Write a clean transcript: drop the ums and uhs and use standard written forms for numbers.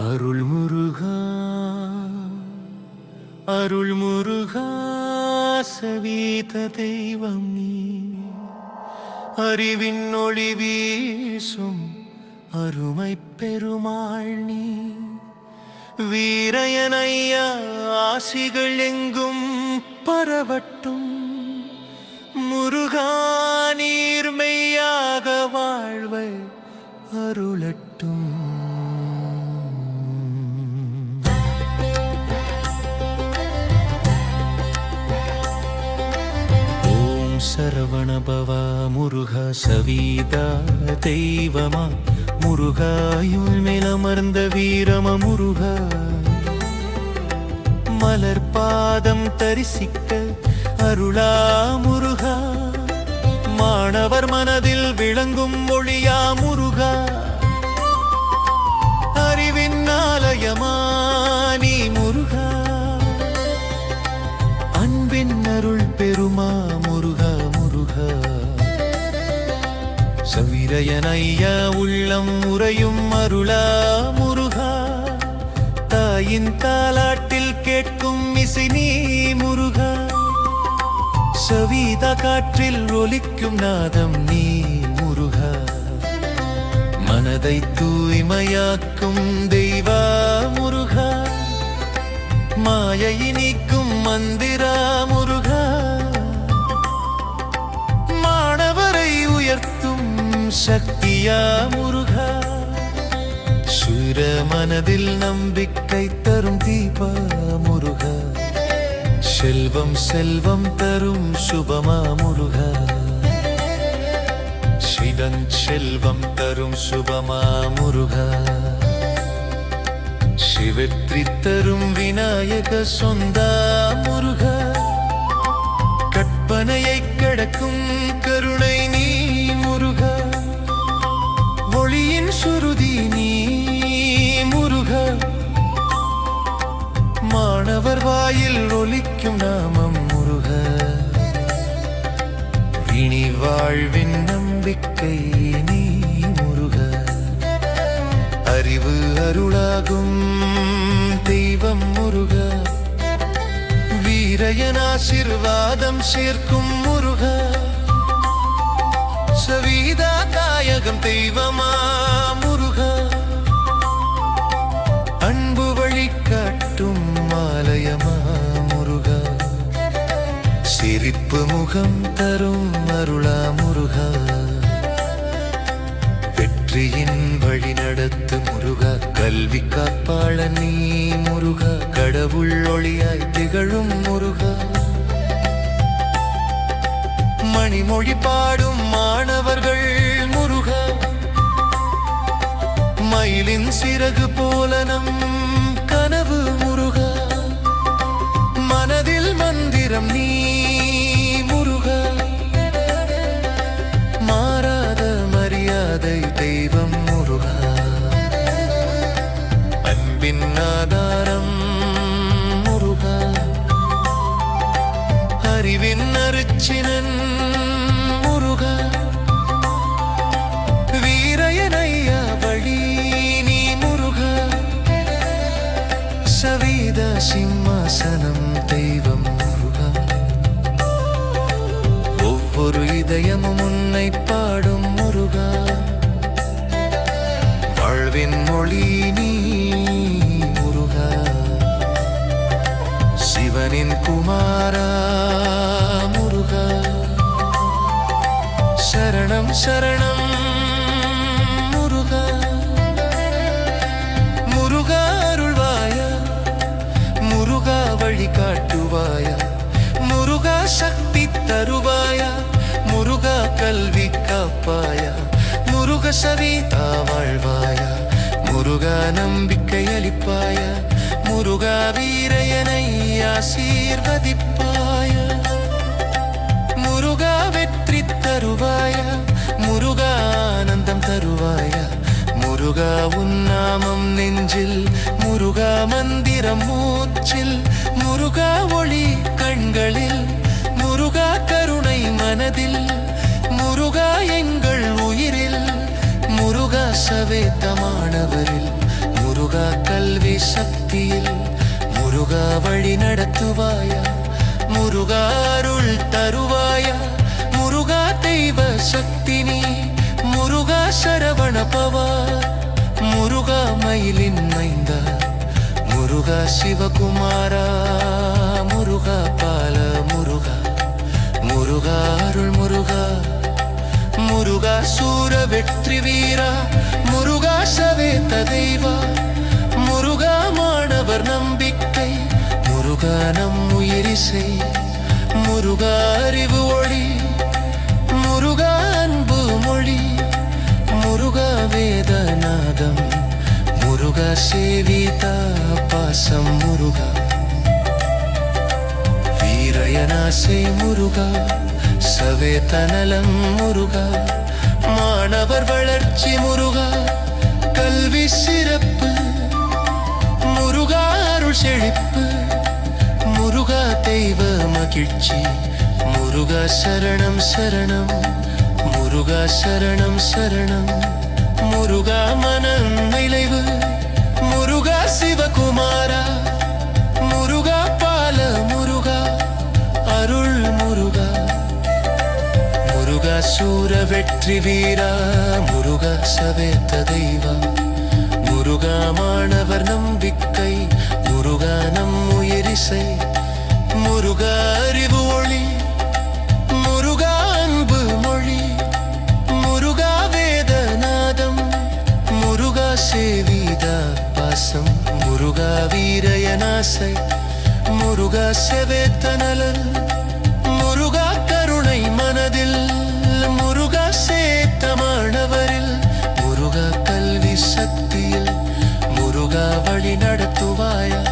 அருள் முருகா அருள் முருகா சவீத தெய்வம் நீ அறிவின் ஒளி வீசும் அருமை பெருமாள் நீ வீரயனையா ஆசிகள் எங்கும் பரவட்டும் முருகா நீர்மையாக வாழ்வை அருளட்டும் சரவணபவா முருகா சவீதா தெய்வமா முருகாயுள் மேலமர்ந்த வீரம முருகா மலர் பாதம் தரிசிக்க அருளா முருகா மாணவர் மனதில் விளங்கும் ஒளியா முருகா அறிவின் ஆலயமா நீ முருகா அன்பின் அருள் பெருமா முருகா முருகா சவீரயனையா உள்ளம் உறையும் அருளா முருகா தாயின் தாலாட்டில் கேட்கும் இசை நீ முருகா சவீதா காற்றில் ஒலிக்கும் நாதம் நீ முருகா மனதை தூய்மையாக்கும் தெய்வா முருகா மாயை நீக்கும் மந்திரா முருகா மாணவரை உயர்த்தும் சக்தியா முருகா சுர மனதில் நம்பிக்கை தரும் தீபா முருகா செல்வம் செல்வம் தரும் சுபமா முருகா செல்வம் தரும் சுபமா முருகா சிவற்றி தரும் விநாயக சொந்தா முருகா கற்பனையை கடக்கும் கருணை நீ முருகா ஒளியின் சுருதி நீ முருகா மாணவர் வாயில் ஒலிக்கும் நாமம் முருகா இனி வாழ்வின் நம்பிக்கை நீ முருகா அறிவு அருளாகும் தெய்வம் முருகா வீரயன் ஆசீர்வாதம் சேர்க்கும் முருகா சவீதா தாயகம் தெய்வமா முருகா அன்பு வழிகாட்டும் ஆலயமா முருகா சிரிப்பு முகம் தரும் அருளா முருகா வெற்றியின் வழி நடத்து முருகா கல்வி காப்பாள நீ முருகா கடவுள் ஒளியாய் திகழும் முருகா மணிமொழி பாடும் மாணவர்கள் முருகா மயிலின் சிறகு போல நம் கனவு முருகா மனதில் மந்திரம் நீ முருகா மாறாத மரியாதை தெய்வம் முருகா அன்பின் ஆதாரம் முருகா அறிவின் அருச்சினன் முருகா வீரயனையா வழி நீ முருகா சவீத சிம்மாசனம் தெய்வம் முருகா ஒவ்வொரு இதயமும் உன்னை பாடும் முருகா வாழ்வின் மொழி நீ முருகா சிவனின் குமாரா முருகா சரணம் சரணம் முருகா முருகா அருள்வாயா முருகா வழிகாட்டுவாயா முருகா சக்தி தருவாயா முருகா கல்வி காப்பாயா முருக சவீதா வாழ்வாயா முருகா நம்பிக்கை அளிப்பாயா முருகா வீரயனை ஆசீர்வதிப்பாயா முருகா வெற்றி தருவாயா முருகா ஆனந்தம் தருவாயா முருகா உன்னாமம் நெஞ்சில் முருகா மந்திரம் மூச்சில் முருகா ஒளி கண்களில் முருகா கருணை மனதில் முருகா எங்கள் உயிரில் முருகா சவேத்தமானவரில் முருகா சக்தியில் முருகா வழி நடத்துவாயா முருகா அருள் தருவாயா முருகா தெய்வ சக்தி நீ முருகா சரவண பவா முருகா மயிலின் மைந்தா முருகா சிவகுமாரா முருகா பால முருகா முருகா அருள் முருகா முருகா சூர வெற்றி வீரா முருகா சவேத தெய்வா முருகா மாணவர் நம்பிக்கை முருகா நம் உயிரிசை முருகா அறிவு ஒளி முருகா அன்பு மொழி முருகா வேதநாதம் முருகா சேவிதா பாசம் முருகா வீரயனாசை முருகா சவேதநலம் முருகா மாணவர் வளர்ச்சி முருகா கல்வி சிறப்பு முருகா அருள் செழிப்பு முருகா தெய்வ மகிழ்ச்சி முருகா சரணம் சரணம் முருகா சரணம் சரணம் முருகா மனம் விளைவு முருகா சிவகுமாரா முருகா பால முருகா அருள் முருகா முருகா சூர வெற்றி வீரா முருகா சவேத தெய்வா முருகா மாணவர் நம்பிக்கை முருகா நம் உயிரிசை முருகா அறிவு ஒளி முருகா அன்பு மொழி முருகா வேதநாதம் முருகா சேவிதா பாசம் முருகா வீரயனாசை முருகா செவேத்தனலன் முருகா கருணை மனதில் முருகா சேத்த மாணவரில் முருகா கல்வி சக்தியில் முருகா வழி நடத்துவாயா